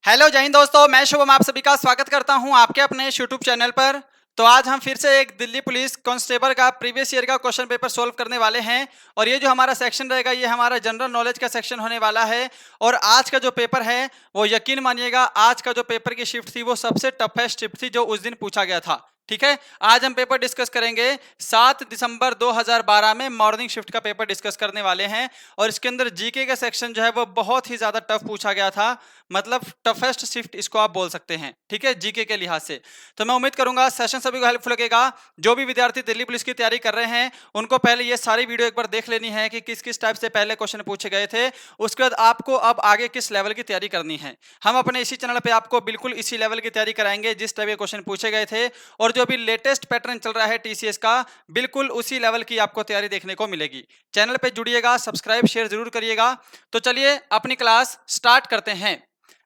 Hello जय हिंद दोस्तों, मैं शुभम आप सभी का स्वागत करता हूं आपके अपने यूट्यूब चैनल पर। तो आज हम फिर से एक दिल्ली पुलिस कांस्टेबल का प्रीवियस ईयर का क्वेश्चन पेपर सोल्व करने वाले हैं। और ये जो हमारा सेक्शन रहेगा ये हमारा जनरल नॉलेज का सेक्शन होने वाला है। और आज का जो पेपर है वो यकीन मानिएगा, आज का जो पेपर की शिफ्ट थी वो सबसे टफेस्ट शिफ्ट थी जो उस दिन पूछा गया था। ठीक है, आज हम पेपर डिस्कस करेंगे 7 दिसंबर 2012 में मॉर्निंग शिफ्ट का पेपर डिस्कस करने वाले हैं। और इसके अंदर जीके का सेक्शन जो है वो बहुत ही ज्यादा टफ पूछा गया था, मतलब टफेस्ट शिफ्ट इसको आप बोल सकते हैं। ठीक है, जीके के लिहाज से। तो मैं उम्मीद करूंगा सेशन सभी को हेल्पफुल लगेगा। जो भी विद्यार्थी दिल्ली पुलिस की तैयारी कर रहे हैं उनको पहले ये सारी वीडियो एक बार देख लेनी है कि किस किस टाइप से पहले क्वेश्चन पूछे गए थे। उसके बाद आपको अब आगे किस लेवल की तैयारी करनी है। हम अपने इसी चैनल पे आपको बिल्कुल इसी लेवल की तैयारी कराएंगे जिस टाइप के क्वेश्चन पूछे गए थे। और जो भी लेटेस्ट पैटर्न चल रहा है टीसीएस का, बिल्कुल उसी लेवल की आपको तैयारी देखने को मिलेगी। चैनल पे जुड़िएगा, सब्सक्राइब शेयर जरूर करिएगा। तो चलिए अपनी क्लास स्टार्ट करते हैं।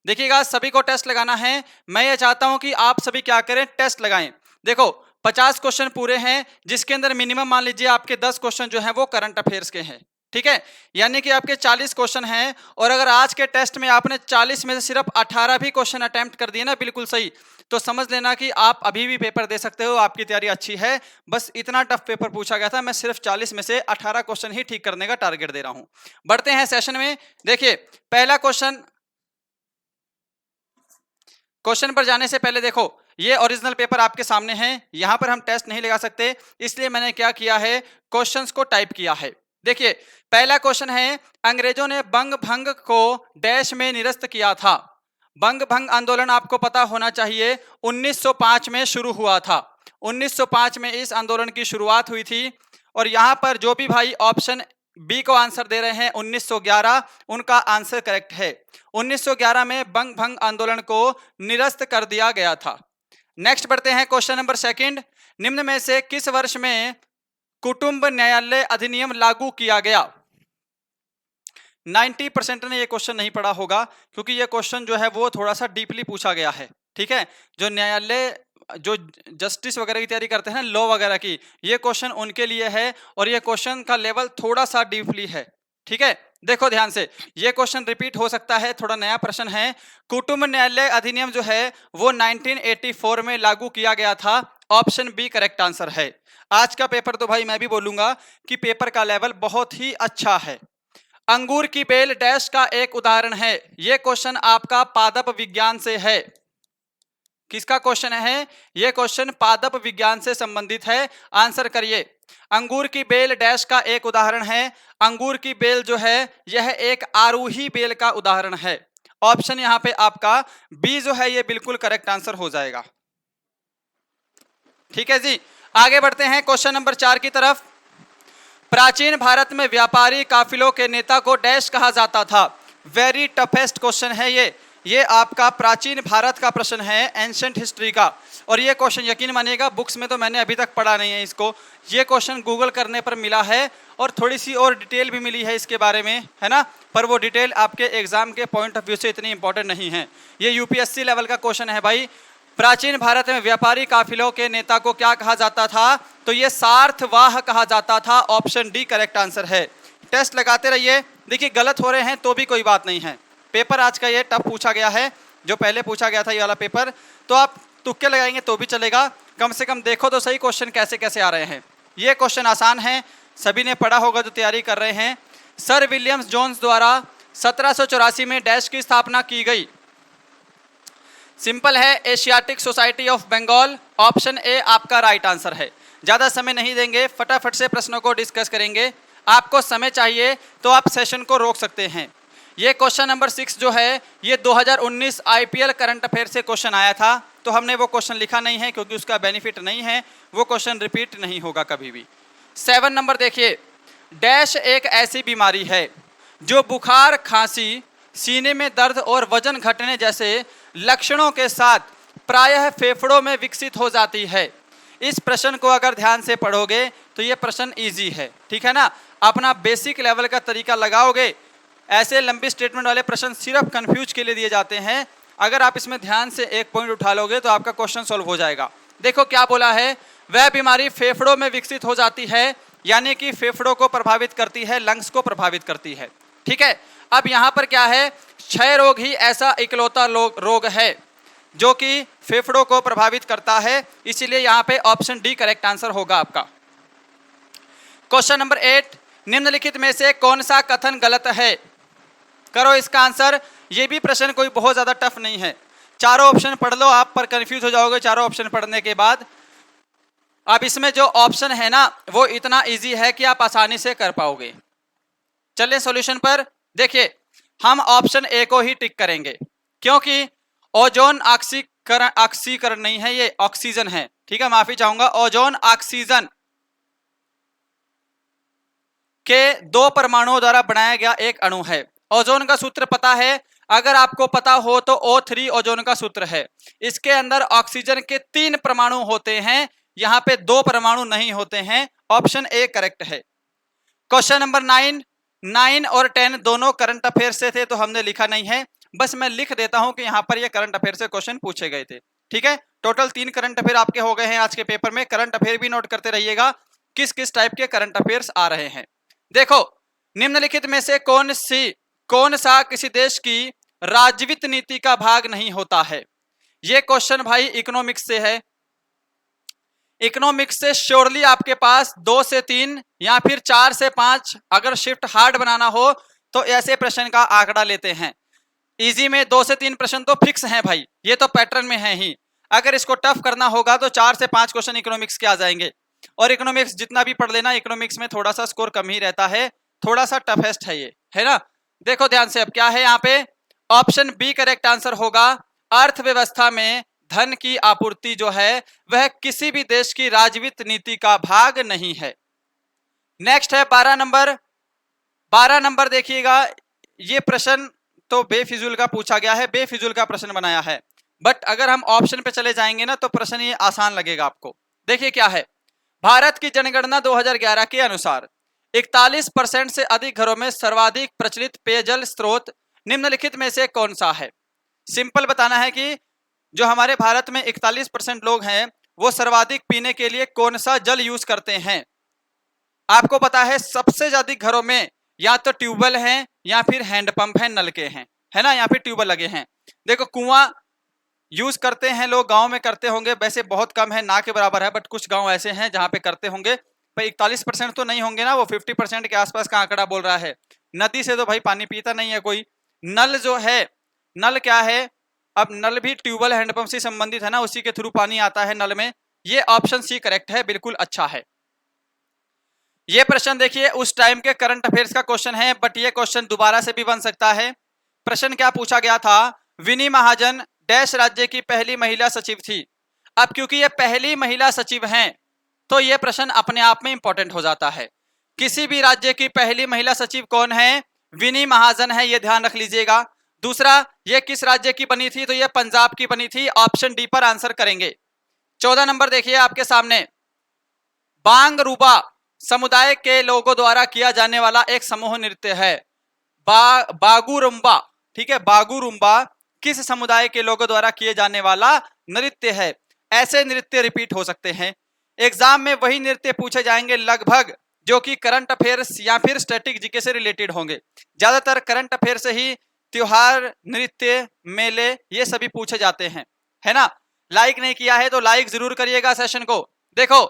देखिएगा, सभी को टेस्ट लगाना है। मैं ये चाहता हूं कि आप सभी क्या करें, टेस्ट लगाएं। देखो 50 क्वेश्चन पूरे हैं जिसके अंदर मिनिमम मान लीजिए आपके 10 क्वेश्चन जो हैं वो करंट अफेयर्स के हैं। ठीक है, यानी कि आपके 40 क्वेश्चन हैं। और अगर आज के टेस्ट में आपने 40 में से सिर्फ 18 भी क्वेश्चन अटेम्प्ट कर दिए ना बिल्कुल सही, तो समझ लेना कि आप अभी भी पेपर दे सकते हो, आपकी तैयारी अच्छी है। बस इतना टफ पेपर पूछा गया था, मैं सिर्फ 40 में से 18 क्वेश्चन ही ठीक करने का टारगेट दे रहा हूं। बढ़ते हैं सेशन में। देखिए पहला क्वेश्चन पर जाने से पहले देखो, ये ओरिजिनल पेपर आपके सामने है। यहां पर हम टेस्ट नहीं लगा सकते, इसलिए मैंने क्या किया है, क्वेश्चंस को टाइप किया है। देखिए पहला क्वेश्चन है, अंग्रेजों ने बंग भंग को डैश में निरस्त किया था। बंग भंग आंदोलन आपको पता होना चाहिए 1905 में शुरू हुआ था। 1905 में इस आंदोलन की शुरुआत हुई थी। और यहां पर जो भी भाई ऑप्शन बी को आंसर दे रहे हैं 1911, उनका आंसर करेक्ट है। 1911 में बंग भंग आंदोलन को निरस्त कर दिया गया था। नेक्स्ट बढ़ते हैं क्वेश्चन नंबर सेकंड। निम्न में से किस वर्ष में कुटुंब न्यायालय अधिनियम लागू किया गया? 90% ने ये क्वेश्चन नहीं पढ़ा होगा, क्योंकि ये क्वेश्चन जो है वो थोड़ा सा डीपली पूछा गया है। ठीक है, जो न्यायालय जो जस्टिस वगैरह की तैयारी करते हैं ना, लॉ वगैरह की, ये क्वेश्चन उनके लिए है। और ये क्वेश्चन का लेवल थोड़ा सा डीपली है। ठीक है, देखो ध्यान से, ये क्वेश्चन रिपीट हो सकता है, थोड़ा नया प्रश्न है। कुटुंब न्यायालय अधिनियम जो है वो 1984 में लागू किया गया था। ऑप्शन बी करेक्ट आंसर है। आज का पेपर तो भाई मैं भी बोलूंगा कि पेपर का लेवल बहुत ही अच्छा है। अंगूर की बेल डैश का एक उदाहरण है। यह क्वेश्चन आपका पादप विज्ञान से है। किसका क्वेश्चन है? यह क्वेश्चन पादप विज्ञान से संबंधित है। आंसर करिए। अंगूर की बेल डैश का एक उदाहरण है। अंगूर की बेल जो है यह एक आरोही बेल का उदाहरण है। ऑप्शन यहां पे आपका बी जो है ये बिल्कुल करेक्ट आंसर हो जाएगा। ठीक है जी, आगे बढ़ते हैं क्वेश्चन नंबर 4 की तरफ। प्राचीन भारत में व्यापारी काफिलों के नेता को डैश कहा जाता था। वेरी टफेस्ट क्वेश्चन है ये आपका प्राचीन भारत का प्रश्न है, एंशिएंट हिस्ट्री का। और ये क्वेश्चन यकीन मानिएगा बुक्स में तो मैंने अभी तक पढ़ा नहीं है इसको। ये क्वेश्चन गूगल करने पर मिला है और थोड़ी सी और डिटेल भी मिली है इसके बारे में, है ना। पर वो डिटेल आपके एग्जाम के पॉइंट ऑफ व्यू से इतनी इंपॉर्टेंट नहीं है। ये यूपीएससी लेवल का क्वेश्चन है भाई। प्राचीन भारत में व्यापारी काफिलों के नेता को क्या कहा जाता था? तो ये सार्थवाह कहा जाता था। ऑप्शन डी करेक्ट आंसर है। टेस्ट लगाते रहिए। देखिए गलत हो रहे हैं तो भी कोई बात नहीं है। पेपर आज का ये टफ पूछा गया है, जो पहले पूछा गया था ये वाला पेपर, तो आप तुक्के लगाएंगे तो भी चलेगा। कम से कम देखो तो सही क्वेश्चन कैसे कैसे आ रहे हैं। ये क्वेश्चन आसान है, सभी ने पढ़ा होगा जो तैयारी कर रहे हैं। सर विलियम्स जोन्स द्वारा 1784 में डैश की स्थापना की गई। सिंपल है, Asiatic Society of Bengal. Option A आपका राइट आंसर है। ज्यादा समय नहीं देंगे, फटाफट से प्रश्नों को डिस्कस करेंगे। आपको समय चाहिए तो आप सेशन को रोक सकते हैं। ये क्वेश्चन नंबर 6 जो है ये 2019 आईपीएल करंट अफेयर से क्वेश्चन आया था, तो हमने वो क्वेश्चन लिखा नहीं है क्योंकि उसका बेनिफिट नहीं है, वो क्वेश्चन रिपीट नहीं होगा कभी भी। 7 नंबर देखिए, डैश एक ऐसी बीमारी है जो बुखार, खांसी, सीने में दर्द और वजन घटने जैसे लक्षणों के साथ प्रायः फेफड़ों में विकसित हो जाती है। इस प्रश्न को अगर ध्यान से पढ़ोगे तो ये प्रश्न इजी है। ठीक है ना, अपना बेसिक लेवल का तरीका लगाओगे। ऐसे लंबी स्टेटमेंट वाले प्रश्न सिर्फ कंफ्यूज के लिए दिए जाते हैं। अगर आप इसमें ध्यान से एक पॉइंट उठा लोगे तो आपका क्वेश्चन सॉल्व हो जाएगा। देखो क्या बोला है, वह बीमारी फेफड़ों में विकसित हो जाती है, यानी कि फेफड़ों को प्रभावित करती है, लंग्स को प्रभावित करती है। ठीक है। अब यहाँ पर क्या है, क्षय रोग ही ऐसा इकलौता रोग है जो कि फेफड़ों को प्रभावित करता है, इसीलिए यहाँ पे ऑप्शन डी करेक्ट आंसर होगा आपका। क्वेश्चन नंबर 8, निम्नलिखित में से कौन सा कथन गलत है? करो इसका आंसर। ये भी प्रश्न कोई बहुत ज्यादा टफ नहीं है, चारों ऑप्शन पढ़ लो आप, पर कंफ्यूज हो जाओगे चारों ऑप्शन पढ़ने के बाद। अब इसमें जो ऑप्शन है ना वो इतना इजी है कि आप आसानी से कर पाओगे। चलिए सॉल्यूशन पर देखिए, हम ऑप्शन ए को ही टिक करेंगे क्योंकि ओजोन ऑक्सीकरण नहीं है, ये ऑक्सीजन है। ठीक है, माफी चाहूंगा। ओजोन ऑक्सीजन के 2 परमाणुओं द्वारा बनाया गया एक अणु है। ओजोन का सूत्र पता है, अगर आपको पता हो तो O3 ओजोन का सूत्र है। इसके अंदर ऑक्सीजन के 3 परमाणु होते हैं, यहाँ पे 2 परमाणु नहीं होते हैं। ऑप्शन ए करेक्ट है। क्वेश्चन नंबर 9 और 10 दोनों करंट अफेयर से थे तो हमने लिखा नहीं है, बस मैं लिख देता हूं कि यहाँ पर ये करंट अफेयर से क्वेश्चन पूछे गए थे। ठीक है, टोटल 3 करंट अफेयर आपके हो गए हैं आज के पेपर में। करंट अफेयर भी नोट करते रहिएगा किस किस टाइप के करंट अफेयर्स आ रहे हैं। देखो, निम्नलिखित में से कौन सा किसी देश की राजवित्त नीति का भाग नहीं होता है? ये क्वेश्चन भाई इकोनॉमिक्स से है। इकोनॉमिक्स से श्योरली आपके पास 2 से 3 या फिर 4 से 5 अगर शिफ्ट हार्ड बनाना हो तो ऐसे प्रश्न का आंकड़ा लेते हैं। इजी में 2 से 3 प्रश्न तो फिक्स हैं भाई, ये तो पैटर्न में है ही। अगर इसको टफ करना होगा तो 4 से 5 क्वेश्चन इकोनॉमिक्स के आ जाएंगे। और इकोनॉमिक्स जितना भी पढ़ लेना, इकोनॉमिक्स में थोड़ा सा स्कोर कम ही रहता है, थोड़ा सा टफेस्ट है ये, है ना। देखो ध्यान से, अब क्या है यहाँ पे, ऑप्शन बी करेक्ट आंसर होगा। अर्थव्यवस्था में धन की आपूर्ति जो है वह किसी भी देश की राजवित्त नीति का भाग नहीं है। नेक्स्ट है 12 नंबर। 12 नंबर देखिएगा, ये प्रश्न तो बेफिजूल का पूछा गया है, बेफिजूल का प्रश्न बनाया है, बट अगर हम ऑप्शन पे चले जाएंगे ना तो प्रश्न ये आसान लगेगा आपको। देखिए क्या है, भारत की जनगणना 2011 के अनुसार 41% से अधिक घरों में सर्वाधिक प्रचलित पेयजल स्रोत निम्नलिखित में से कौन सा है? सिंपल बताना है कि जो हमारे भारत में 41% लोग हैं वो सर्वाधिक पीने के लिए कौन सा जल यूज करते हैं। आपको पता है सबसे ज्यादा घरों में या तो ट्यूबवेल हैं या फिर हैंडपंप हैं, नलके हैं, है ना, या फिर ट्यूबवेल लगे हैं। देखो, कुआं यूज करते हैं लोग, गांव में करते होंगे, वैसे बहुत कम है, ना के बराबर है, बट कुछ गांव ऐसे हैं जहां पे करते होंगे। भाई 41% तो नहीं होंगे ना, वो 50% के आसपास का आंकड़ा बोल रहा है। नदी से तो भाई पानी पीता नहीं है कोई। नल जो है, नल क्या है, अब नल भी ट्यूबवेल हैंडपंप से संबंधित है ना, उसी के थ्रू पानी आता है नल में। ये ऑप्शन सी करेक्ट है, बिल्कुल अच्छा है। ये प्रश्न देखिए उस टाइम के करंट अफेयर्स का क्वेश्चन है, बट ये क्वेश्चन दोबारा से भी बन सकता है। प्रश्न क्या पूछा गया था, विनी महाजन डैश राज्य की पहली महिला सचिव थी। अब क्योंकि ये पहली महिला सचिव हैं तो ये प्रश्न अपने आप में इंपॉर्टेंट हो जाता है। किसी भी राज्य की पहली महिला सचिव कौन है? विनी महाजन है, ये ध्यान रख लीजिएगा। दूसरा, ये किस राज्य की बनी थी? तो ये पंजाब की बनी थी। ऑप्शन डी पर आंसर करेंगे। 14 नंबर देखिए आपके सामने, बांगरूबा समुदाय के लोगों द्वारा किया जाने वाला एक समूह नृत्य है। बागुरुम्बा, ठीक है, बागुरुम्बा किस समुदाय के लोगों द्वारा किए जाने वाला नृत्य है? ऐसे नृत्य रिपीट हो सकते हैं, एग्जाम में वही नृत्य पूछे जाएंगे लगभग जो कि करंट अफेयर्स या फिर स्टैटिक जीके से रिलेटेड होंगे। ज्यादातर करंट अफेयर से ही त्योहार, नृत्य, मेले ये सभी पूछे जाते हैं, है ना। लाइक नहीं किया है तो लाइक जरूर करिएगा सेशन को। देखो,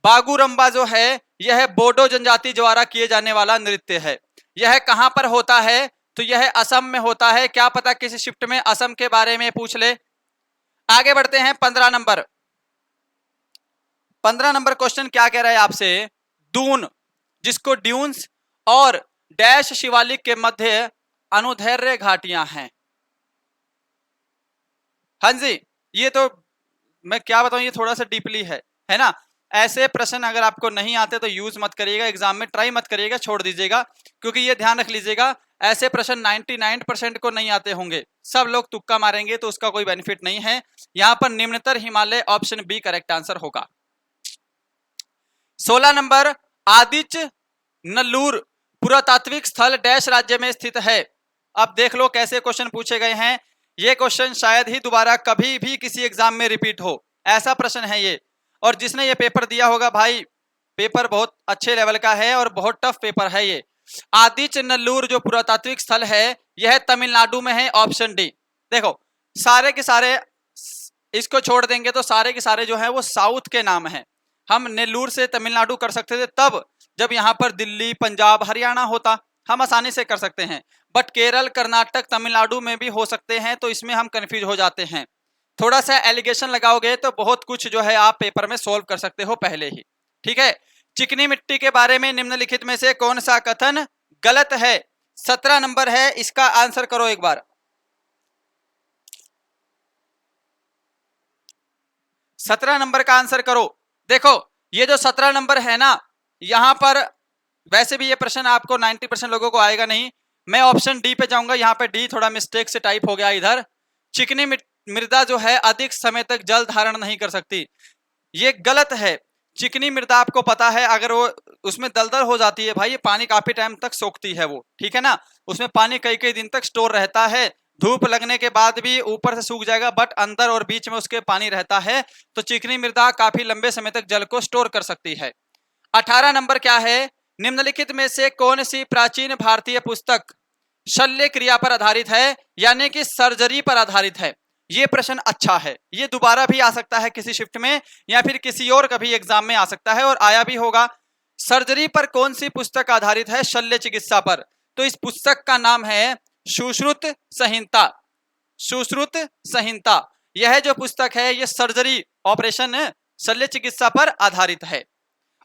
बागुरम्बा जो है यह बोडो जनजाति द्वारा किए जाने वाला नृत्य है। यह कहां पर होता है? तो यह असम में होता है। क्या पता किसी शिफ्ट में असम के बारे में पूछ ले। आगे बढ़ते हैं 15 नंबर। 15 नंबर क्वेश्चन क्या कह रहा है आपसे, दून जिसको ड्यून्स और डैश शिवालिक के मध्य अनुदैर्य घाटियां हैं। हाँ जी, ये तो मैं क्या बताऊं, ये थोड़ा सा डीपली है ना। ऐसे प्रश्न अगर आपको नहीं आते तो यूज मत करिएगा, एग्जाम में ट्राई मत करिएगा, छोड़ दीजिएगा, क्योंकि ये ध्यान रख लीजिएगा ऐसे प्रश्न 99% को नहीं आते होंगे। सब लोग तुक्का मारेंगे तो उसका कोई बेनिफिट नहीं है। यहां पर निम्नतर Himalaya, option B correct answer होगा। 16 नंबर, आदिच नल्लूर पुरातात्विक स्थल डैश राज्य में स्थित है। अब देख लो कैसे क्वेश्चन पूछे गए हैं। ये क्वेश्चन शायद ही दोबारा कभी भी किसी एग्जाम में रिपीट हो, ऐसा प्रश्न है ये। और जिसने ये पेपर दिया होगा भाई, पेपर बहुत अच्छे लेवल का है और बहुत टफ पेपर है ये। आदिच नल्लूर जो पुरातात्विक स्थल है यह तमिलनाडु में है, ऑप्शन डी। देखो सारे के सारे इसको छोड़ देंगे तो सारे के सारे जो है वो साउथ के नाम है। हम नेल्लूर से तमिलनाडु कर सकते थे तब जब यहाँ पर दिल्ली, पंजाब, हरियाणा होता, हम आसानी से कर सकते हैं। बट केरल, कर्नाटक, तमिलनाडु में भी हो सकते हैं, तो इसमें हम कंफ्यूज हो जाते हैं। थोड़ा सा एलिगेशन लगाओगे तो बहुत कुछ जो है आप पेपर में सोल्व कर सकते हो पहले ही। ठीक है, चिकनी मिट्टी के बारे में निम्नलिखित में से कौन सा कथन गलत है? 17 नंबर है, इसका आंसर करो एक बार। 17 नंबर का आंसर करो। देखो ये जो 17 नंबर है ना, यहां पर वैसे भी ये प्रश्न आपको 90% लोगों को आएगा नहीं। मैं ऑप्शन डी पे जाऊंगा, यहाँ पे डी थोड़ा मिस्टेक से टाइप हो गया इधर। चिकनी मृदा जो है अधिक समय तक जल धारण नहीं कर सकती, ये गलत है। चिकनी मृदा आपको पता है अगर वो उसमें दलदल हो जाती है भाई, ये पानी काफी टाइम तक सोखती है वो, ठीक है ना, उसमें पानी कई कई दिन तक स्टोर रहता है। धूप लगने के बाद भी ऊपर से सूख जाएगा बट अंदर और बीच में उसके पानी रहता है, तो चिकनी मृदा काफी लंबे समय तक जल को स्टोर कर सकती है। 18 नंबर क्या है? निम्नलिखित में से कौन सी प्राचीन भारतीय पुस्तक शल्य क्रिया पर आधारित है, यानी कि सर्जरी पर आधारित है? ये प्रश्न अच्छा है, ये दोबारा भी आ सकता है किसी शिफ्ट में या फिर किसी और कभी एग्जाम में आ सकता है और आया भी होगा। सर्जरी पर कौन सी पुस्तक आधारित है? शल्य चिकित्सा पर। तो इस पुस्तक का नाम है सुश्रुत संहिता। सुश्रुत संहिता यह जो पुस्तक है ये सर्जरी ऑपरेशन शल्य चिकित्सा पर आधारित है।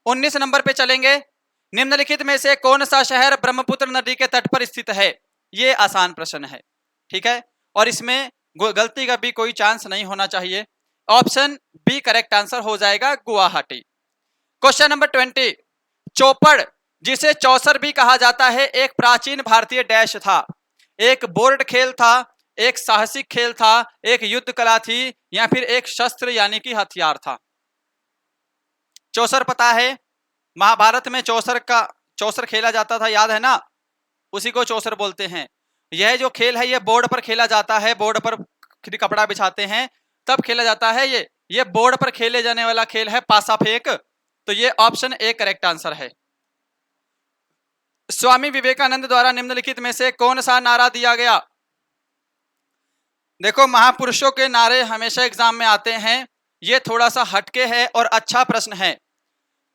19 नंबर पे चलेंगे। निम्नलिखित में से कौन सा शहर ब्रह्मपुत्र नदी के तट पर स्थित है? ये आसान प्रश्न है, ठीक है, और इसमें गलती का भी कोई चांस नहीं होना चाहिए। ऑप्शन बी करेक्ट आंसर हो जाएगा, गुवाहाटी। Question number 20। चौपड़ जिसे चौसर भी कहा जाता है एक प्राचीन भारतीय डैश था। एक बोर्ड खेल था, एक साहसिक खेल था, एक युद्ध कला थी, या फिर एक शस्त्र यानी कि हथियार था। चौसर पता है, महाभारत में चौसर खेला जाता था, याद है ना, उसी को चौसर बोलते हैं। यह जो खेल है ये बोर्ड पर खेला जाता है, बोर्ड पर कपड़ा बिछाते हैं तब खेला जाता है। ये बोर्ड पर खेले जाने वाला खेल है पासा फेंक। तो ये ऑप्शन ए करेक्ट आंसर है। स्वामी विवेकानंद द्वारा निम्नलिखित में से कौन सा नारा दिया गया? देखो महापुरुषों के नारे हमेशा एग्जाम में आते हैं, ये थोड़ा सा हटके है और अच्छा प्रश्न है।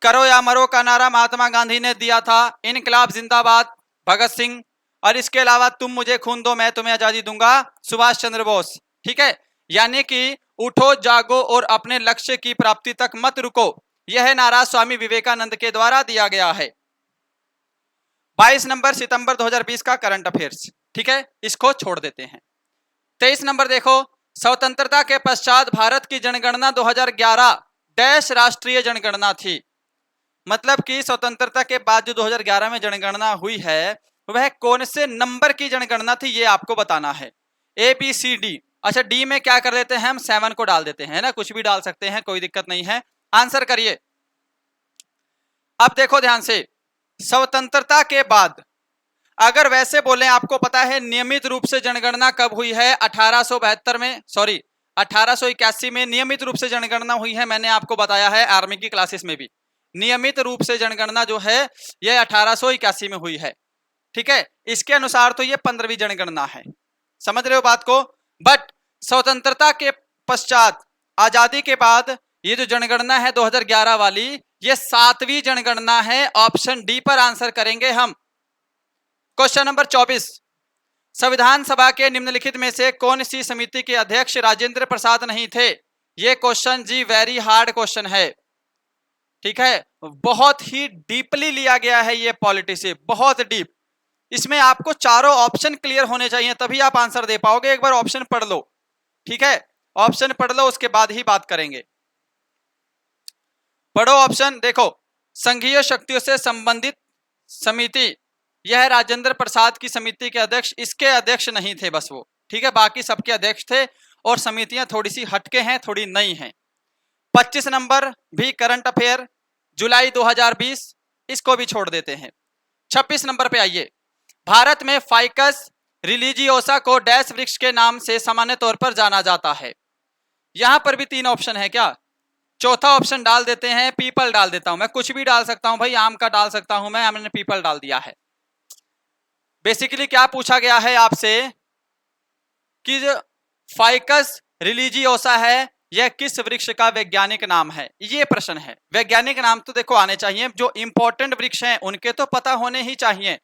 करो या मरो का नारा महात्मा गांधी ने दिया था, इनकलाब जिंदाबाद भगत सिंह, और इसके अलावा तुम मुझे खून दो मैं तुम्हें आजादी दूंगा सुभाष चंद्र बोस। ठीक है, यानी कि उठो जागो और अपने लक्ष्य की प्राप्ति तक मत रुको, यह नारा स्वामी विवेकानंद के द्वारा दिया गया है। 22 नंबर सितंबर 2020 का करंट अफेयर्स, ठीक है, इसको छोड़ देते हैं। 23 नंबर देखो, स्वतंत्रता के पश्चात भारत की जनगणना 2011 डैश राष्ट्रीय जनगणना थी। मतलब कि स्वतंत्रता के बाद जो 2011 में जनगणना हुई है वह कौन से नंबर की जनगणना थी, ये आपको बताना है। A B C D. अच्छा, डी में क्या कर देते हैं हम, 7 को डाल देते हैं ना, कुछ भी डाल सकते हैं, कोई दिक्कत नहीं है। आंसर करिए। अब देखो ध्यान से, स्वतंत्रता के बाद अगर वैसे बोले, आपको पता है नियमित रूप से जनगणना कब हुई है? 1872 में, सॉरी 1881 में नियमित रूप से जनगणना हुई है। मैंने आपको बताया है आर्मी की क्लासेस में भी, नियमित रूप से जनगणना जो है यह 1881 में हुई है। ठीक है, इसके अनुसार तो ये 15वीं जनगणना है, समझ रहे हो बात को। बट स्वतंत्रता के पश्चात, आजादी के बाद ये जो जनगणना है 2011 वाली, ये 7वीं जनगणना है। ऑप्शन डी पर आंसर करेंगे हम। क्वेश्चन नंबर 24, संविधान सभा के निम्नलिखित में से कौन सी समिति के अध्यक्ष राजेंद्र प्रसाद नहीं थे? ये क्वेश्चन जी वेरी हार्ड क्वेश्चन है, ठीक है, बहुत ही डीपली लिया गया है ये पॉलिटी से, बहुत डीप। इसमें आपको चारों ऑप्शन क्लियर होने चाहिए तभी आप आंसर दे पाओगे। एक बार ऑप्शन पढ़ लो, ठीक है, ऑप्शन पढ़ लो, उसके बाद ही बात करेंगे। पढ़ो ऑप्शन, देखो, संघीय शक्तियों से संबंधित समिति, यह राजेंद्र प्रसाद की समिति के अध्यक्ष, इसके अध्यक्ष नहीं थे बस वो, ठीक है, बाकी सबके अध्यक्ष थे। और समितियां थोड़ी सी हटके हैं, थोड़ी नई हैं। 25 नंबर भी करंट अफेयर जुलाई 2020, इसको भी छोड़ देते हैं। 26 नंबर पे आइए, भारत में फाइकस रिलीजियोसा को डैश वृक्ष के नाम से सामान्य तौर पर जाना जाता है। यहां पर भी 3 ऑप्शन है क्या? चौथा ऑप्शन डाल देते हैं, पीपल डाल देता हूं मैं, कुछ भी डाल सकता हूं भाई, आम का डाल सकता हूं मैं, हमने पीपल डाल दिया है। बेसिकली क्या पूछा गया है आपसे कि जो फाइकस रिलीजियोसा है यह किस वृक्ष का वैज्ञानिक नाम है, ये प्रश्न है। वैज्ञानिक नाम तो देखो आने चाहिए, जो इंपॉर्टेंट वृक्ष हैं उनके तो पता होने ही चाहिए,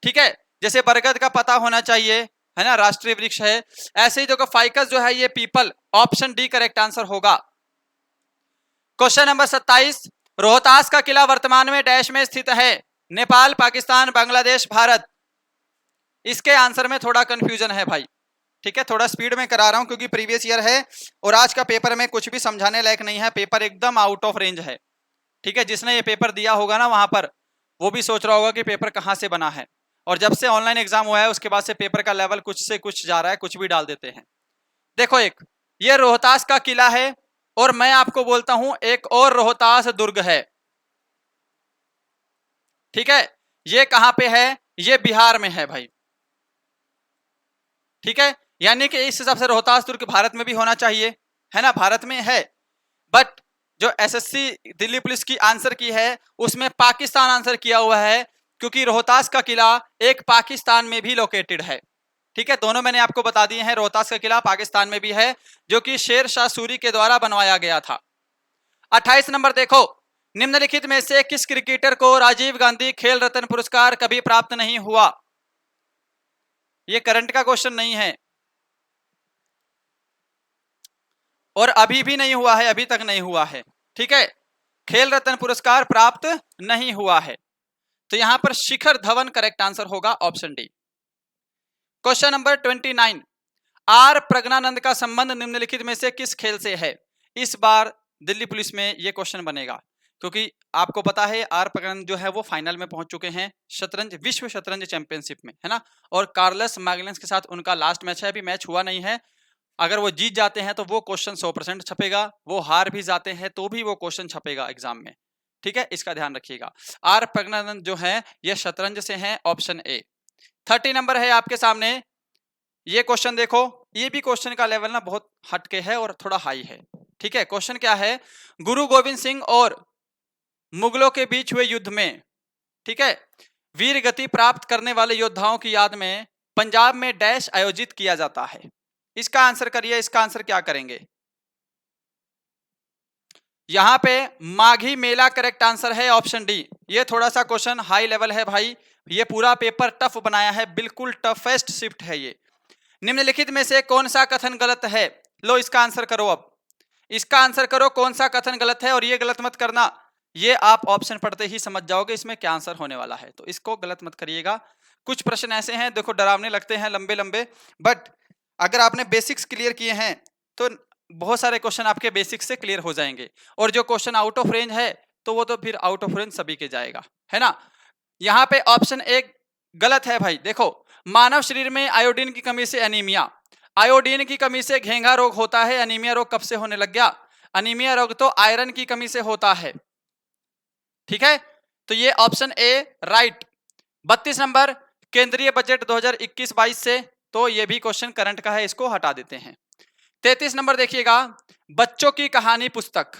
ठीक है। जैसे बरगद का पता होना चाहिए, है ना, राष्ट्रीय वृक्ष है। ऐसे ही देखो फाइकस जो है ये people, option D correct answer होगा। क्वेश्चन नंबर 27, रोहतास का किला वर्तमान में डैश में स्थित है? नेपाल, पाकिस्तान, बांग्लादेश, भारत। इसके आंसर में थोड़ा कंफ्यूजन है भाई, ठीक है। थोड़ा स्पीड में करा रहा हूं क्योंकि प्रीवियस ईयर है और आज का पेपर में कुछ भी समझाने लायक नहीं है, पेपर एकदम आउट ऑफ रेंज है, ठीक है। जिसने ये पेपर दिया होगा ना वहां पर, वो भी सोच रहा होगा कि पेपर कहां से बना है। और जब से ऑनलाइन एग्जाम हुआ है उसके बाद से पेपर का लेवल कुछ से कुछ जा रहा है, कुछ भी डाल देते हैं। देखो एक ये रोहतास का किला है और मैं आपको बोलता हूं एक और रोहतास दुर्ग है, ठीक है। ये कहां पे है? ये बिहार में है भाई, ठीक है। यानी कि इस हिसाब से रोहतास दुर्ग भारत में भी होना चाहिए, है ना, भारत में है। बट जो एसएससी दिल्ली पुलिस की आंसर की है उसमें पाकिस्तान आंसर किया हुआ है, क्योंकि रोहतास का किला एक पाकिस्तान में भी लोकेटेड है, ठीक है। दोनों मैंने आपको बता दिए हैं, रोहतास का किला पाकिस्तान में भी है जो कि शेर शाह सूरी के द्वारा बनवाया गया था। 28 नंबर देखो, निम्नलिखित में से किस क्रिकेटर को राजीव गांधी खेल रत्न पुरस्कार कभी प्राप्त नहीं हुआ? ये करंट का क्वेश्चन नहीं है और अभी भी नहीं हुआ है, अभी तक नहीं हुआ है, ठीक है। खेल रत्न पुरस्कार प्राप्त नहीं हुआ है, तो यहां पर शिखर धवन करेक्ट आंसर होगा, option D. Question number 29, R Praggnanandhaa का संबंध निम्नलिखित में से किस खेल से है? इस बार दिल्ली पुलिस में यह क्वेश्चन बनेगा, क्योंकि आपको पता है आर प्रज्ञानंद जो है वो फाइनल में पहुंच चुके हैं शतरंज, विश्व शतरंज चैंपियनशिप में, है ना। और कार्लस मैग्नस के साथ उनका लास्ट मैच है, अभी मैच हुआ नहीं है। अगर वो जीत जाते हैं तो वो क्वेश्चन 100% छपेगा, वो हार भी जाते हैं तो भी वो क्वेश्चन छपेगा एग्जाम में, ठीक है। इसका ध्यान रखिएगा। आर प्रज्ञानंद जो है ये शतरंज से हैं, ऑप्शन ए। 30 नंबर है आपके सामने, ये क्वेश्चन देखो, ये भी क्वेश्चन का लेवल ना बहुत हटके है और थोड़ा हाई है, ठीक है। क्वेश्चन क्या है? गुरु गोविंद सिंह और मुगलों के बीच हुए युद्ध में, ठीक है, वीर गति प्राप्त करने वाले योद्धाओं की याद में पंजाब में डैश आयोजित किया जाता है। इसका आंसर करिए, इसका आंसर क्या करेंगे? यहां पे माघी मेला करेक्ट आंसर है, ऑप्शन डी। ये थोड़ा सा क्वेश्चन हाई लेवल है भाई, ये पूरा पेपर टफ बनाया है, बिल्कुल टफेस्ट शिफ्ट है ये। निम्नलिखित में से कौन सा कथन गलत है? लो इसका आंसर करो, अब इसका आंसर करो, कौन सा कथन गलत है। और ये गलत मत करना, ये आप ऑप्शन पढ़ते ही समझ जाओगे इसमें क्या आंसर होने वाला है, तो इसको गलत मत करिएगा। कुछ प्रश्न ऐसे हैं देखो डरावने लगते हैं, लंबे लंबे, बट अगर आपने बेसिक्स क्लियर किए हैं तो बहुत सारे क्वेश्चन आपके बेसिक्स से क्लियर हो जाएंगे। और जो क्वेश्चन आउट ऑफ रेंज है तो वो तो फिर आउट ऑफ रेंज सभी के जाएगा, है ना। यहाँ पे ऑप्शन एक गलत है भाई। देखो, मानव शरीर में आयोडीन की कमी से एनीमिया, आयोडीन की कमी से घेंघा रोग होता है। एनीमिया रोग कब से होने लग गया? अनीमिया रोग तो आयरन की कमी से होता है, ठीक है। तो ये ऑप्शन ए राइट। 32 नंबर, केंद्रीय बजट 2021-22 से, तो ये भी क्वेश्चन करंट का है, इसको हटा देते हैं। 33 नंबर देखिएगा, बच्चों की कहानी पुस्तक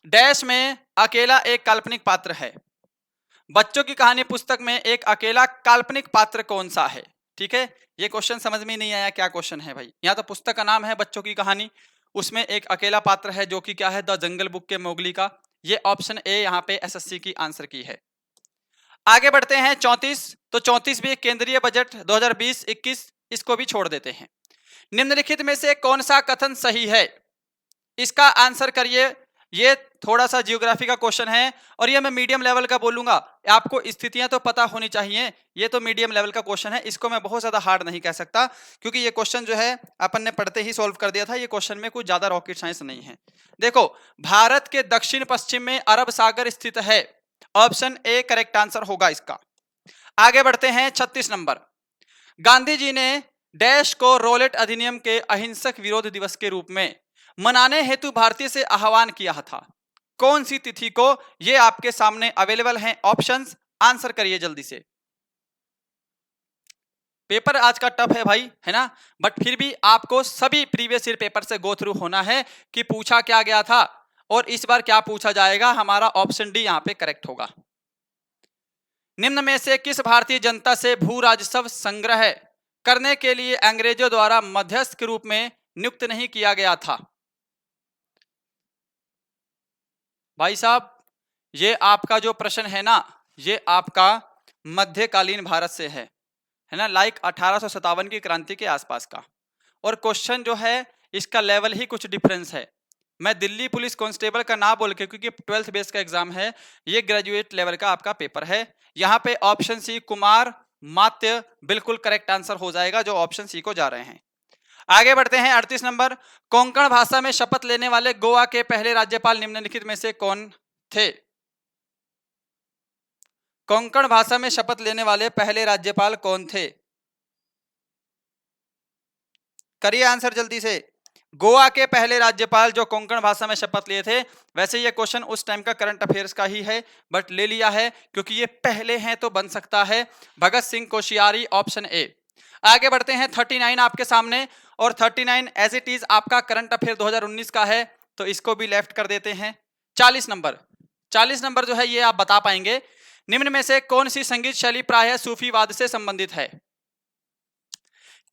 डैश में अकेला एक काल्पनिक पात्र है। बच्चों की कहानी पुस्तक में एक अकेला काल्पनिक पात्र कौन सा है? ठीक है, ये क्वेश्चन समझ में नहीं आया क्या क्वेश्चन है भाई। यहाँ तो पुस्तक का नाम है बच्चों की कहानी, उसमें एक अकेला पात्र है जो कि क्या है, द जंगल बुक के मोगली का। ये ऑप्शन ए यहाँ पे एसएससी की आंसर की है। आगे बढ़ते हैं 34, तो 34 भी केंद्रीय बजट 2020-21, इसको भी छोड़ देते हैं। निम्नलिखित में से कौन सा कथन सही है? इसका आंसर करिए। ये थोड़ा सा जियोग्राफी का क्वेश्चन है और ये मैं मीडियम लेवल का बोलूंगा, आपको स्थितियां तो पता होनी चाहिए। ये तो मीडियम लेवल का क्वेश्चन है, इसको मैं बहुत ज्यादा हार्ड नहीं कह सकता, क्योंकि ये क्वेश्चन जो है अपन ने पढ़ते ही सॉल्व कर दिया था। ये क्वेश्चन में कुछ ज्यादा रॉकेट साइंस नहीं है। देखो, भारत के दक्षिण पश्चिम में अरब सागर स्थित है, ऑप्शन ए करेक्ट आंसर होगा इसका। आगे बढ़ते हैं 36 नंबर, गांधी जी ने डैश को रोलेट अधिनियम के अहिंसक विरोध दिवस के रूप में मनाने हेतु भारतीय से आह्वान किया था। कौन सी तिथि को? ये आपके सामने अवेलेबल हैं ऑप्शंस, आंसर करिए जल्दी से। पेपर आज का टफ है भाई, है ना, बट फिर भी आपको सभी प्रीवियस ईयर पेपर से गो थ्रू होना है कि पूछा क्या गया था और इस बार क्या पूछा जाएगा। हमारा ऑप्शन डी यहां पे करेक्ट होगा। निम्न में से किस भारतीय जनता से भू राजस्व संग्रह करने के लिए अंग्रेजों द्वारा मध्यस्थ के रूप में नियुक्त नहीं किया गया था? भाई साहब, ये आपका जो प्रश्न है ना, ये आपका मध्यकालीन भारत से है ना, लाइक 1857 की क्रांति के आसपास का। और क्वेश्चन जो है इसका लेवल ही कुछ डिफरेंस है। मैं दिल्ली पुलिस कांस्टेबल का ना बोल के, क्योंकि 12th बेस का एग्जाम है, ये ग्रेजुएट लेवल का आपका पेपर है। यहाँ पे ऑप्शन सी कुमार मात्य बिल्कुल करेक्ट आंसर हो जाएगा, जो ऑप्शन सी को जा रहे हैं। आगे बढ़ते हैं। 38 नंबर, कोंकण भाषा में शपथ लेने वाले गोवा के पहले राज्यपाल निम्नलिखित में से कौन थे? कोंकण भाषा में शपथ लेने वाले पहले राज्यपाल कौन थे? करिए आंसर जल्दी से। गोवा के पहले राज्यपाल जो कोंकण भाषा में शपथ लिए थे। वैसे ये क्वेश्चन उस टाइम का करंट अफेयर्स का ही है, बट ले लिया है क्योंकि ये पहले हैं तो बन सकता है। Bhagat Singh Koshyari, option A. आगे बढ़ते हैं। 39 आपके सामने, और 39 एज इट इज आपका करंट अफेयर 2019 का है, तो इसको भी लेफ्ट कर देते हैं। 40 नंबर, 40 नंबर जो है ये आप बता पाएंगे। निम्न में से कौन सी संगीत शैली प्रायः सूफीवाद से संबंधित है?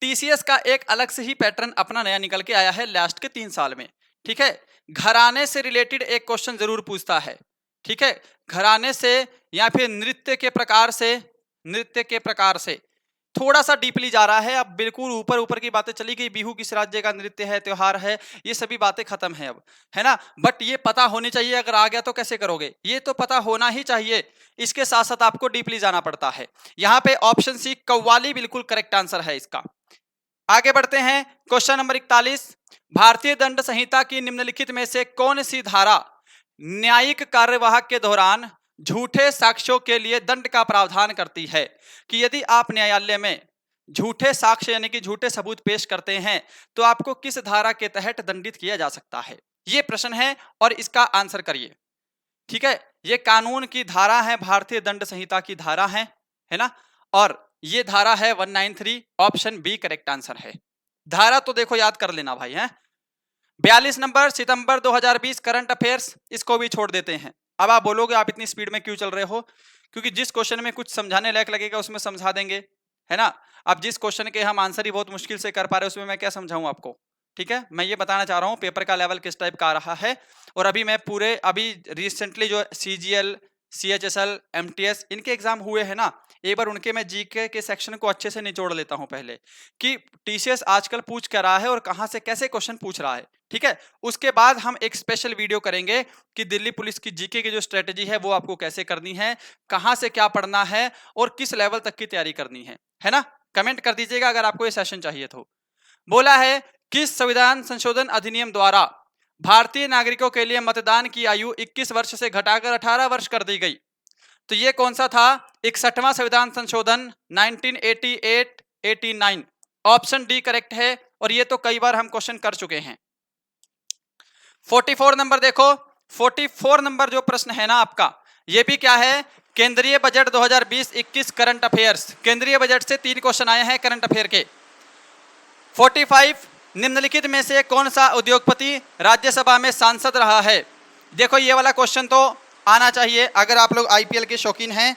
टीसीएस का एक अलग से ही पैटर्न अपना नया निकल के आया है लास्ट के 3 साल में। ठीक है, घराने से रिलेटेड एक क्वेश्चन जरूर पूछता है। ठीक है, घराने से या फिर नृत्य के प्रकार से, नृत्य के प्रकार से थोड़ा सा डीपली जा रहा है। अब बिल्कुल ऊपर ऊपर की बातें चली गई, बिहू किस राज्य का नृत्य है, त्योहार है, ये सभी बातें खत्म है अब, है ना। बट ये पता होनी चाहिए, अगर आ गया तो कैसे करोगे, ये तो पता होना ही चाहिए। इसके साथ साथ आपको डीपली जाना पड़ता है। यहाँ पे ऑप्शन सी कव्वाली बिल्कुल करेक्ट आंसर है इसका। आगे बढ़ते हैं। क्वेश्चन नंबर 41, भारतीय दंड संहिता की निम्नलिखित में से कौन सी धारा न्यायिक कार्यवाहक के दौरान झूठे साक्ष्यों के लिए दंड का प्रावधान करती है? कि यदि आप न्यायालय में झूठे साक्ष्य यानी कि झूठे सबूत पेश करते हैं तो आपको किस धारा के तहत दंडित किया जा सकता है? ये प्रश्न है और इसका आंसर करिए। ठीक है, ये कानून की धारा है, भारतीय दंड संहिता की धारा है ना, और ये धारा है 193, ऑप्शन बी करेक्ट आंसर है। धारा तो देखो याद कर लेना भाई है। 42 नंबर, सितंबर 2020 करंट अफेयर्स, इसको भी छोड़ देते हैं। अब आप बोलोगे आप इतनी स्पीड में क्यों चल रहे हो? क्योंकि जिस क्वेश्चन में कुछ समझाने लायक लगेगा उसमें समझा देंगे, है ना। अब जिस क्वेश्चन के हम आंसर ही बहुत मुश्किल से कर पा रहे हैं उसमें मैं क्या समझाऊं आपको? ठीक है, मैं ये बताना चाह रहा हूँ पेपर का लेवल किस टाइप का आ रहा है। और अभी मैं पूरे अभी रिसेंटली जो CGL, CHSL, MTS इनके एग्जाम हुए हैं ना, एक बार उनके मैं जीके के सेक्शन को अच्छे से निचोड़ लेता हूं पहले, कि टीसीएस आजकल पूछ क्या रहा है और कहां से कैसे क्वेश्चन पूछ रहा है। ठीक है, उसके बाद हम एक स्पेशल वीडियो करेंगे कि दिल्ली पुलिस की जीके की जो स्ट्रेटेजी है वो आपको कैसे करनी है, कहां से क्या पढ़ना है और किस लेवल तक की तैयारी करनी है ना। कमेंट कर दीजिएगा अगर आपको ये सेशन चाहिए तो। बोला है किस संविधान संशोधन अधिनियम द्वारा भारतीय नागरिकों के लिए मतदान की आयु 21 वर्ष से घटाकर 18 वर्ष कर दी गई? तो ये कौन सा था? 61वां संविधान संशोधन 1988-89, ऑप्शन डी करेक्ट है। और ये तो कई बार हम क्वेश्चन कर चुके हैं। 44 नंबर देखो, 44 नंबर जो प्रश्न है ना आपका, ये भी क्या है? केंद्रीय बजट 2020-21 करंट अफेयर्स। केंद्रीय बजट से 3 क्वेश्चन आए हैं करंट अफेयर के। 45, निम्नलिखित में से कौन सा उद्योगपति राज्यसभा में सांसद रहा है? देखो ये वाला क्वेश्चन तो आना चाहिए अगर आप लोग आईपीएल के शौकीन हैं,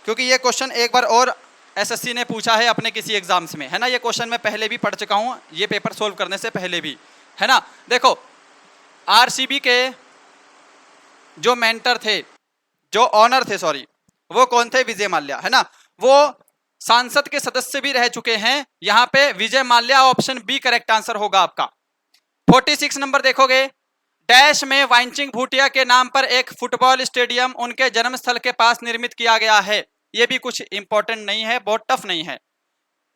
क्योंकि ये क्वेश्चन एक बार और एसएससी ने पूछा है अपने किसी एग्जाम्स में, है ना। ये क्वेश्चन मैं पहले भी पढ़ चुका हूं, ये पेपर सोल्व करने से पहले भी, है ना। देखो आरसीबी के जो मेंटर थे, जो ऑनर थे, सॉरी, वो कौन थे? विजय माल्या, है ना। वो सांसद के सदस्य भी रह चुके हैं। यहां पे Vijay Mallya, option B correct answer होगा आपका। 46 नंबर देखोगे, डैश में वाइनचिंग भूटिया के नाम पर एक फुटबॉल स्टेडियम उनके जन्मस्थल के पास निर्मित किया गया है। ये भी कुछ इंपॉर्टेंट नहीं है, बहुत टफ नहीं है।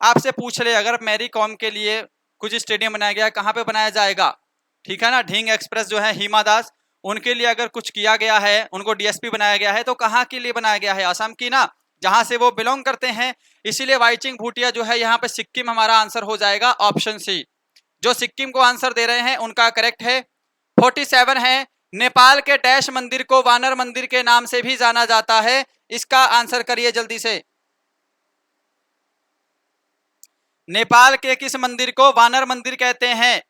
आपसे पूछ ले अगर मैरी कॉम के लिए कुछ स्टेडियम बनाया गया, कहाँ पे बनाया जाएगा? ठीक है ना, ढींग एक्सप्रेस जो है हिमा दास, उनके लिए अगर कुछ किया गया है, उनको डीएसपी बनाया गया है, तो कहाँ के लिए बनाया गया है? असम की ना, जहां से वो बिलोंग करते हैं। इसीलिए वाइचिंग भूटिया जो है यहाँ पे सिक्किम हमारा आंसर हो जाएगा, ऑप्शन सी। जो सिक्किम को आंसर दे रहे हैं उनका करेक्ट है। 47 है, नेपाल के डैश मंदिर को वानर मंदिर के नाम से भी जाना जाता है। इसका आंसर करिए जल्दी से। नेपाल के किस मंदिर को वानर मंदिर कहते हैं?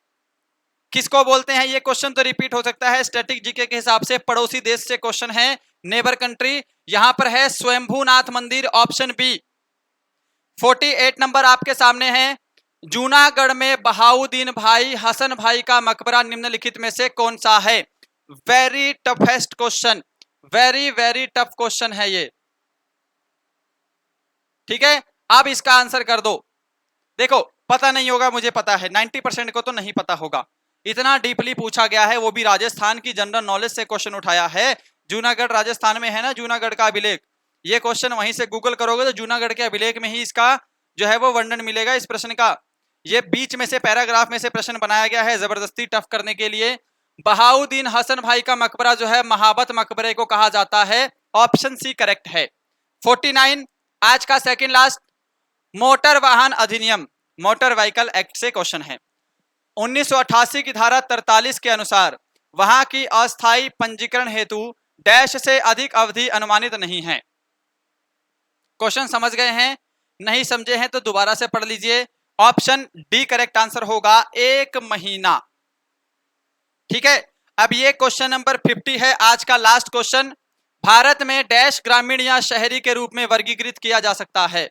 किसको बोलते हैं? ये क्वेश्चन तो रिपीट हो सकता है, स्टैटिक जीके के हिसाब से पड़ोसी देश से क्वेश्चन है। नेबर कंट्री, यहां पर है स्वयंभूनाथ मंदिर, ऑप्शन बी। 48 नंबर आपके सामने है, जूनागढ़ में बहाउद्दीन भाई हसन भाई का मकबरा निम्नलिखित में से कौन सा है? Very toughest question, very very tough question है ये, ठीक है। अब इसका आंसर कर दो। देखो पता नहीं होगा, मुझे पता है 90% को तो नहीं पता होगा, इतना डीपली पूछा गया है, वो भी राजस्थान की जनरल नॉलेज से क्वेश्चन उठाया है। जूनागढ़ राजस्थान में है ना, जूनागढ़ का अभिलेख, ये क्वेश्चन वहीं से गूगल करोगे तो जूनागढ़ के अभिलेख में ही इसका जो है वो वर्णन मिलेगा इस प्रश्न का। ये बीच में से पैराग्राफ में से प्रश्न बनाया गया है जबरदस्ती टफ करने के लिए। बहाउद्दीन हसन भाई का मकबरा जो है महाबत मकबरे को कहा जाता है, ऑप्शन सी करेक्ट है। 49 आज का सेकंड लास्ट, मोटर वाहन अधिनियम, मोटर व्हीकल एक्ट से क्वेश्चन है। 1988 की धारा 43 के अनुसार वहां की अस्थायी पंजीकरण हेतु डैश से अधिक अवधि अनुमानित नहीं है। क्वेश्चन समझ गए हैं? नहीं समझे हैं तो दोबारा से पढ़ लीजिए। ऑप्शन डी करेक्ट आंसर होगा, 1 महीना, ठीक है। अब ये क्वेश्चन नंबर 50 है, आज का लास्ट क्वेश्चन। भारत में डैश ग्रामीण या शहरी के रूप में वर्गीकृत किया जा सकता है?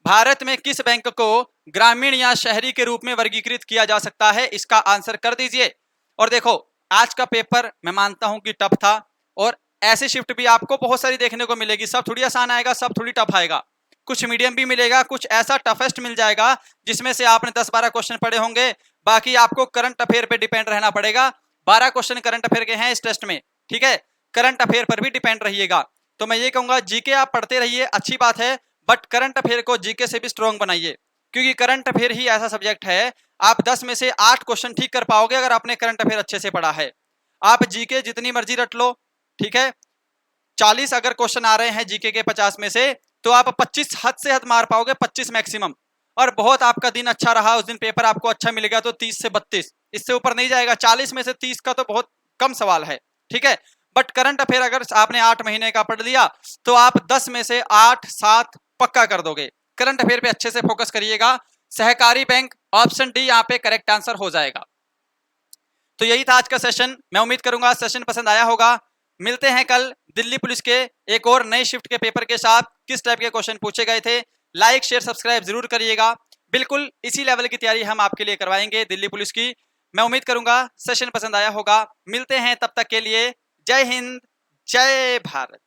भारत में किस बैंक को ग्रामीण या शहरी के रूप में वर्गीकृत किया जा सकता है? इसका आंसर कर दीजिए। और देखो आज का पेपर मैं मानता हूं कि टफ था, और ऐसे शिफ्ट भी आपको बहुत सारी देखने को मिलेगी, सब थोड़ी आसान आएगा, सब थोड़ी टफ आएगा, कुछ मीडियम भी मिलेगा, कुछ ऐसा टफेस्ट मिल जाएगा जिसमें से आपने 10-12 क्वेश्चन पढ़े होंगे, बाकी आपको करंट अफेयर पे डिपेंड रहना पड़ेगा। 12 क्वेश्चन करंट अफेयर के हैं इस टेस्ट में, ठीक है। करंट अफेयर पर भी डिपेंड रहिएगा। तो मैं ये कहूंगा जीके आप पढ़ते रहिए, अच्छी बात है, बट करंट अफेयर को जीके से भी स्ट्रॉन्ग बनाइए, क्योंकि करंट अफेयर ही ऐसा सब्जेक्ट है, आप 10 में से 8 क्वेश्चन ठीक कर पाओगे अगर आपने करंट अफेयर अच्छे से पढ़ा है। आप जीके जितनी मर्जी रट लो, ठीक है, 40 अगर क्वेश्चन आ रहे हैं जीके के 50 में से, तो आप 25 हद से हद मार पाओगे, 25 मैक्सिमम। और बहुत आपका दिन अच्छा रहा, उस दिन पेपर आपको अच्छा मिलेगा तो 30 से 32, इससे ऊपर नहीं जाएगा। 40 में से 30 का तो बहुत कम सवाल है, ठीक है। बट करंट अफेयर अगर आपने 8 महीने का पढ़ लिया तो आप 10 में से 8-7 पक्का कर दोगे। करंट अफेयर पे अच्छे से फोकस करिएगा। सहकारी बैंक, ऑप्शन डी यहाँ पे करेक्ट आंसर हो जाएगा। तो यही था आज का सेशन, मैं उम्मीद करूंगा सेशन पसंद आया होगा। मिलते हैं कल दिल्ली पुलिस के एक और नए शिफ्ट के पेपर के साथ। किस टाइप के क्वेश्चन पूछे गए थे, लाइक शेयर सब्सक्राइब जरूर करिएगा। बिल्कुल इसी लेवल की तैयारी हम आपके लिए करवाएंगे दिल्ली पुलिस की। मैं उम्मीद करूंगा सेशन पसंद आया होगा। मिलते हैं तब तक के लिए, जय हिंद, जय भारत।